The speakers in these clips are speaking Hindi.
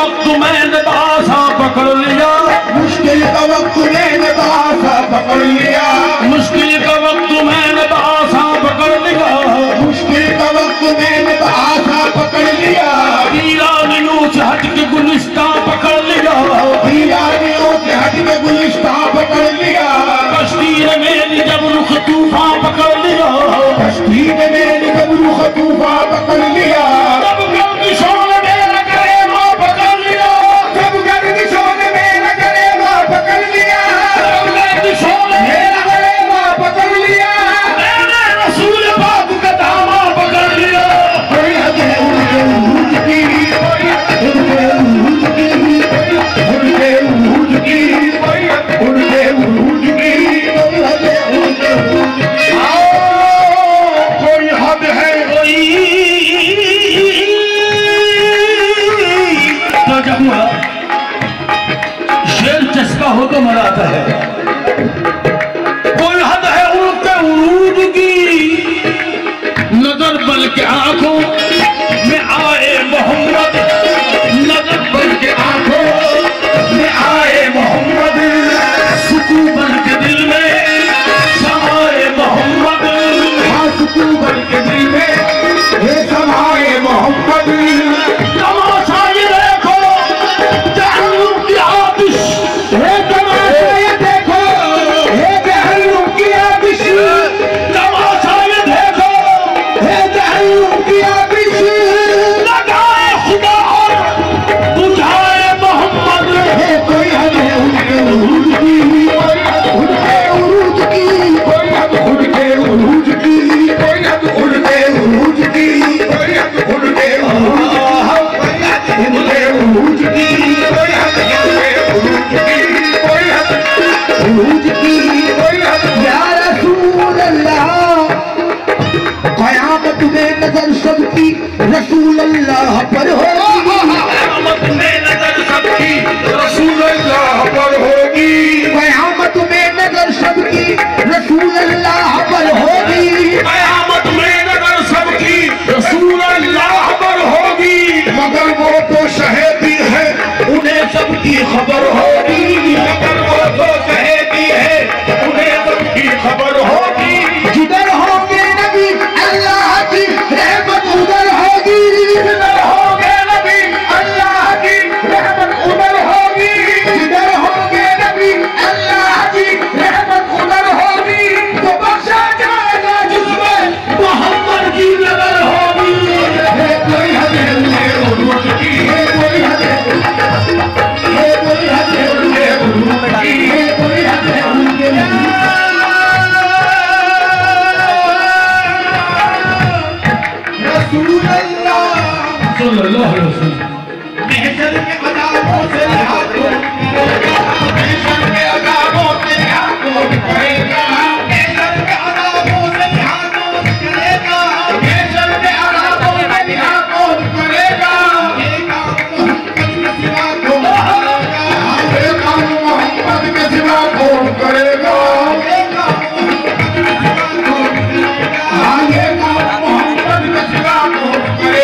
वक्त मैंने आशा पकड़ लिया, मुश्किल का वक्त मैंने आशा पकड़ लिया, मुश्किल का वक्त मैंने आशा पकड़ लिया, मुश्किल का वक्त मैंने आशा पकड़ लिया, वीरानियों से हट के गुलिस्तां पकड़ लिया, वीरानियों से हट के गुलिस्तां पकड़ लिया, कश्ती ने मेरी जब रुख तूफान पकड़ लिया, कश्ती ने मेरी जब रुख तूफान पकड़ लिया, तब गर्दिशों ने मेरा कलेमा पकड़ लिया, जब गर्दिशों ने मेरा कलेमा पकड़ लिया, तब गर्दिशों ने मेरा कलेमा पकड़ लिया, मैंने रसूल पाक का दामा पकड़ लिया। कोई हद है उनके उरूज की, उनके उरूज की, उनके उरूज की, उनके उरूज की, कोई हद है उनके उरूज की। आओ, कोई हद है। तो जब शेर चस्का हो तो मराता है, कोई हद है उनके उरूज की, नजर बल के आंखों में आए मोहम्मद, नजर बल के आंखों में आए मोहम्मद, सुकून बन के दिल में समाए मोहम्मद, हाँ, सुकून बन के दिल में ये समाए मोहम्मद। तमाशा ये देखो जहन्नुम की आतिश, हे तमाशा ये देखो, हे जहन्नुम की आतिश, तमाशा ये देखो हे जहन्नुम की आतिश, लगाए खुदा और बुझाए मोहम्मद। हे कोई हद है उनके उरूज की, उनके उरूज की, कोई हद उनके उरूज की, कोई हद उनके उरूज की, कोई हद उनके उरूज की, उनके उरूज की, कोई हद उनके उरूज की, कोई हद उरूज की, कोई हद। या रसूल अल्लाह, क़यामत में नजर सबकी रसूल अल्लाह पर होगी, क़यामत में नजर सबकी रसूल अल्लाह पर होगी, क़यामत में नजर सबकी रसूल अल्लाह पर होगी, क़यामत में नजर सबकी रसूल अल्लाह पर होगी, मगर वो तो शहीदी है उन्हें सबकी खबर होगी, मगर वो तो शहीदी है उन्हें सबकी खबर होगी, जिधर होंगे नबी अल्लाह की रहमत उधर होगी, जिधर होंगे नबी अल्लाह की रहमत उधर होगी, जिधर होंगे नबी अल्लाह की रहमत उधर होगी, तो बख्शा जाएगा जिसमें मोहम्मद की नजर होगी। हे कोई हद है उनके उरूज की, हे कोई हद है, हे कोई हद है उनके उरूज की, हे कोई हद है उनके उरूज की। रसूल अल्लाह सल्लल्लाहु अलैहि वसल्लम। महशर के अज़ाबों से रिहा करेगा, महशर के अज़ाबों से रिहा करेगा, महशर के अज़ाबों से रिहा करेगा, महशर के अज़ाबों से रिहा करेगा, ये काम मोहम्मद के सिवा कौन करेगा, ये काम मोहम्मद के सिवा कौन करेगा, हाँ, ये काम मोहम्मद के सिवा कौन करेगा।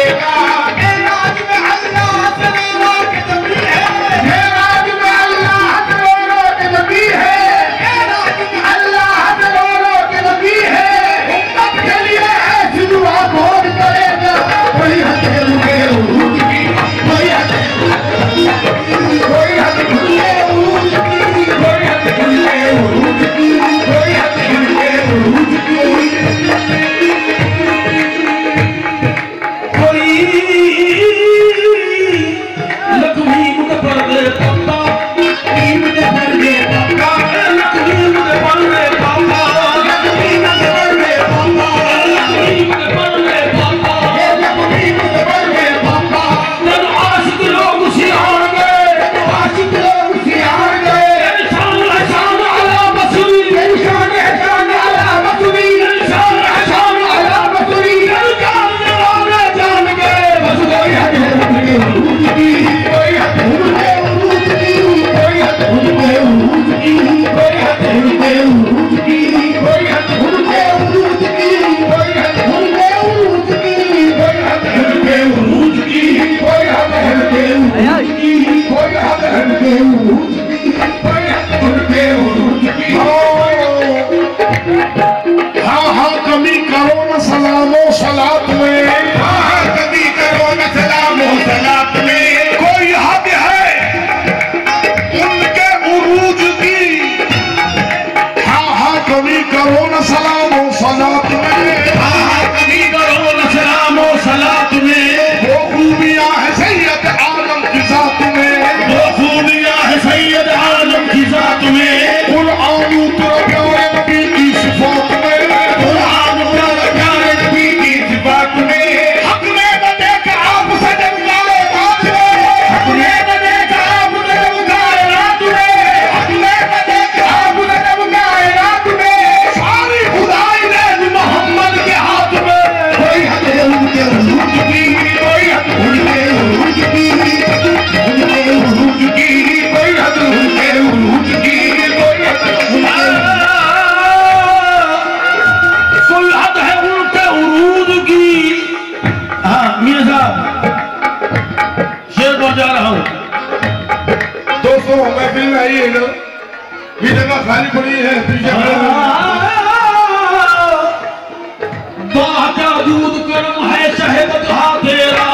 दोस्तों महफिल में आइए ना, ये जगह खाली पड़ी है पीछे बाका दूध गर्म है शहद कहा तेरा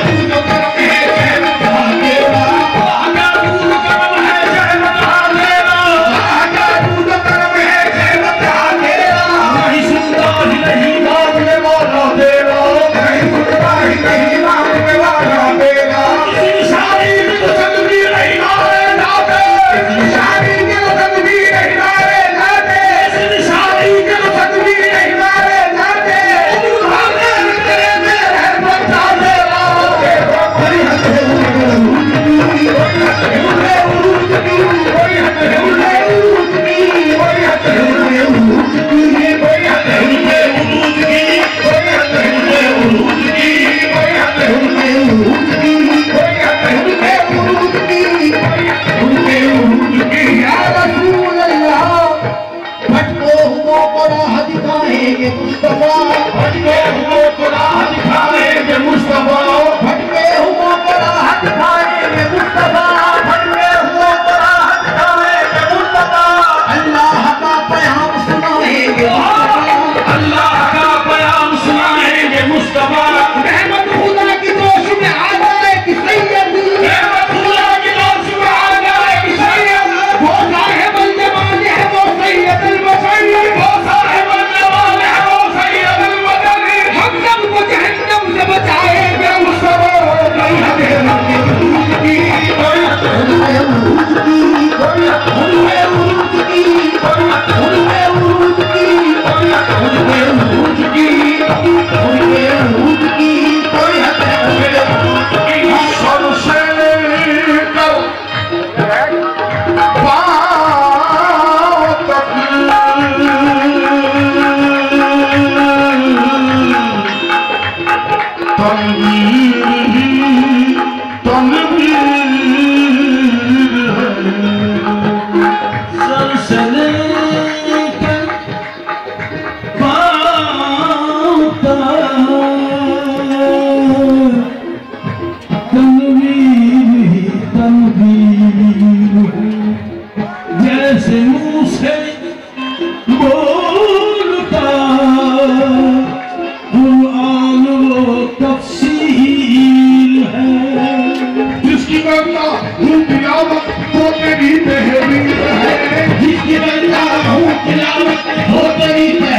दूध गर्म है शहद कहा तेरा बाका दूध गर्म है शहद कहा तेरा बाका दूध गर्म है शहद कहा तेरा नहीं सुनता ही नहीं मांगने वाला तेरा नहीं सुनता ही नहीं मांगने वाला तेरा इसी शादी में तो सदबी नहीं मारे जाते इसी शादी में तो सदबी नहीं मारे जाते इसी शादी में तो सदबी नहीं मारे जाते तेरे में रहमत डाले कोई हद है जिसकी बनता हूँ तिलावत हो तेरी